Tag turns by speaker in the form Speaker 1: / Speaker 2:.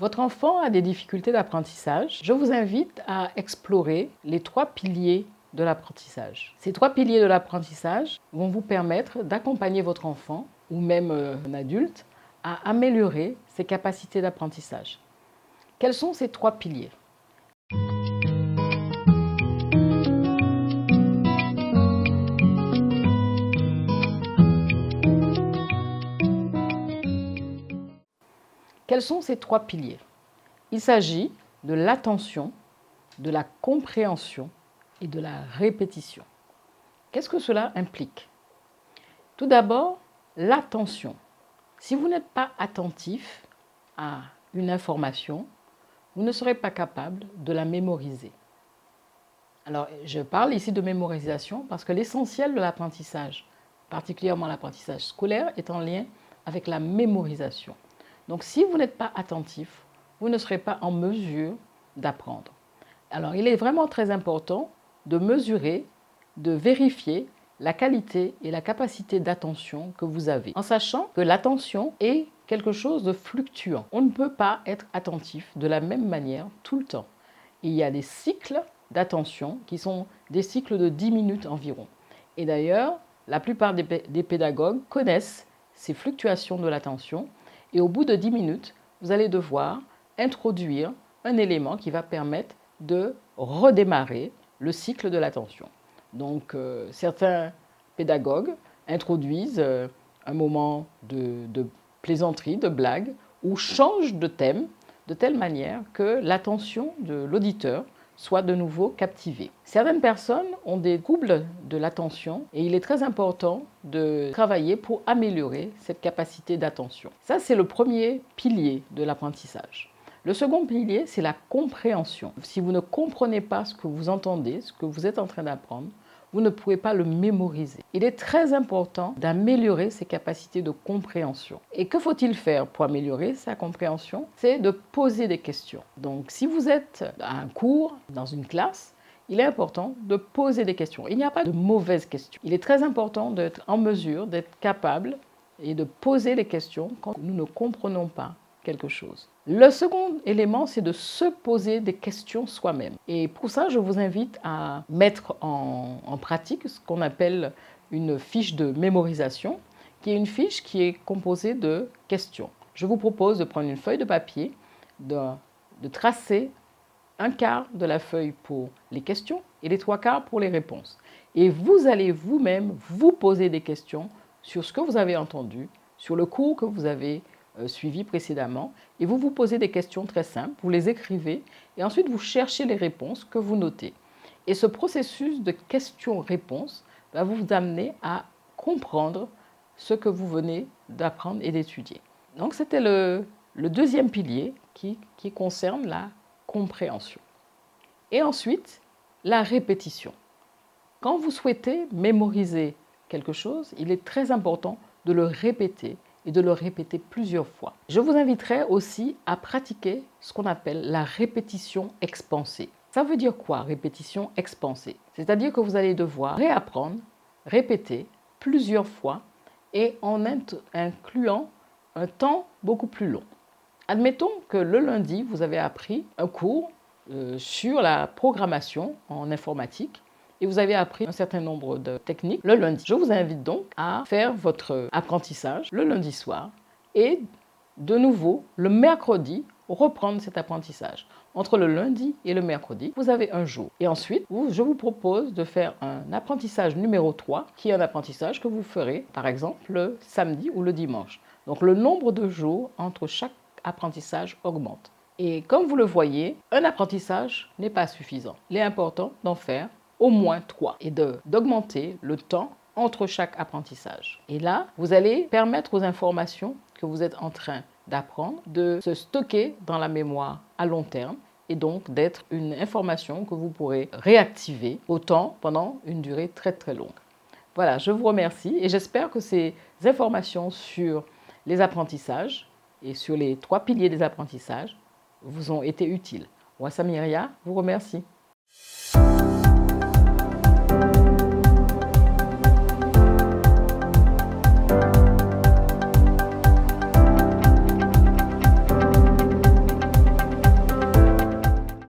Speaker 1: Votre enfant a des difficultés d'apprentissage. Je vous invite à explorer les 3 piliers de l'apprentissage. Ces 3 piliers de l'apprentissage vont vous permettre d'accompagner votre enfant ou même un adulte à améliorer ses capacités d'apprentissage. Quels sont ces 3 piliers? Quels sont ces 3 piliers? Il s'agit de l'attention, de la compréhension et de la répétition. Qu'est-ce que cela implique? Tout d'abord, l'attention. Si vous n'êtes pas attentif à une information, vous ne serez pas capable de la mémoriser. Alors, je parle ici de mémorisation parce que l'essentiel de l'apprentissage, particulièrement l'apprentissage scolaire, est en lien avec la mémorisation. Donc, si vous n'êtes pas attentif, vous ne serez pas en mesure d'apprendre. Alors, il est vraiment très important de mesurer, de vérifier la qualité et la capacité d'attention que vous avez, en sachant que l'attention est quelque chose de fluctuant. On ne peut pas être attentif de la même manière tout le temps. Il y a des cycles d'attention qui sont des cycles de 10 minutes environ. Et d'ailleurs, la plupart des pédagogues connaissent ces fluctuations de l'attention et au bout de 10 minutes, vous allez devoir introduire un élément qui va permettre de redémarrer le cycle de l'attention. Donc, certains pédagogues introduisent un moment de plaisanterie, de blague, ou changent de thème de telle manière que l'attention de l'auditeur soit de nouveau captivée. Certaines personnes ont des troubles de l'attention et il est très important de travailler pour améliorer cette capacité d'attention. Ça, c'est le premier pilier de l'apprentissage. Le second pilier, c'est la compréhension. Si vous ne comprenez pas ce que vous entendez, ce que vous êtes en train d'apprendre, vous ne pouvez pas le mémoriser. Il est très important d'améliorer ses capacités de compréhension. Et que faut-il faire pour améliorer sa compréhension? C'est de poser des questions. Donc, si vous êtes à un cours, dans une classe, il est important de poser des questions. Il n'y a pas de mauvaises questions. Il est très important d'être en mesure, d'être capable et de poser des questions quand nous ne comprenons pas quelque chose. Le second élément, c'est de se poser des questions soi-même. Et pour ça, je vous invite à mettre en pratique ce qu'on appelle une fiche de mémorisation, qui est une fiche qui est composée de questions. Je vous propose de prendre une feuille de papier, de tracer un quart de la feuille pour les questions et les 3/4 pour les réponses. Et vous allez vous-même vous poser des questions sur ce que vous avez entendu, sur le cours que vous avez suivi précédemment, et vous vous posez des questions très simples, vous les écrivez, et ensuite vous cherchez les réponses que vous notez. Et ce processus de questions-réponses va vous amener à comprendre ce que vous venez d'apprendre et d'étudier. Donc c'était le deuxième pilier qui concerne la compréhension. Et ensuite, la répétition. Quand vous souhaitez mémoriser quelque chose, il est très important de le répéter et de le répéter plusieurs fois. Je vous inviterai aussi à pratiquer ce qu'on appelle la répétition expansée. Ça veut dire quoi, répétition expansée? C'est-à-dire que vous allez devoir réapprendre, répéter plusieurs fois et en incluant un temps beaucoup plus long. Admettons que le lundi, vous avez appris un cours sur la programmation en informatique et vous avez appris un certain nombre de techniques le lundi. Je vous invite donc à faire votre apprentissage le lundi soir et de nouveau le mercredi reprendre cet apprentissage. Entre le lundi et le mercredi, vous avez un jour. Et ensuite, je vous propose de faire un apprentissage numéro 3 qui est un apprentissage que vous ferez par exemple le samedi ou le dimanche. Donc le nombre de jours entre chaque apprentissage augmente. Et comme vous le voyez, un apprentissage n'est pas suffisant. Il est important d'en faire au moins 3 et d'augmenter le temps entre chaque apprentissage. Et là, vous allez permettre aux informations que vous êtes en train d'apprendre de se stocker dans la mémoire à long terme et donc d'être une information que vous pourrez réactiver autant pendant une durée très très longue. Voilà, je vous remercie et j'espère que ces informations sur les apprentissages et sur les 3 piliers des apprentissages vous ont été utiles. Moi, Samiria, vous remercie.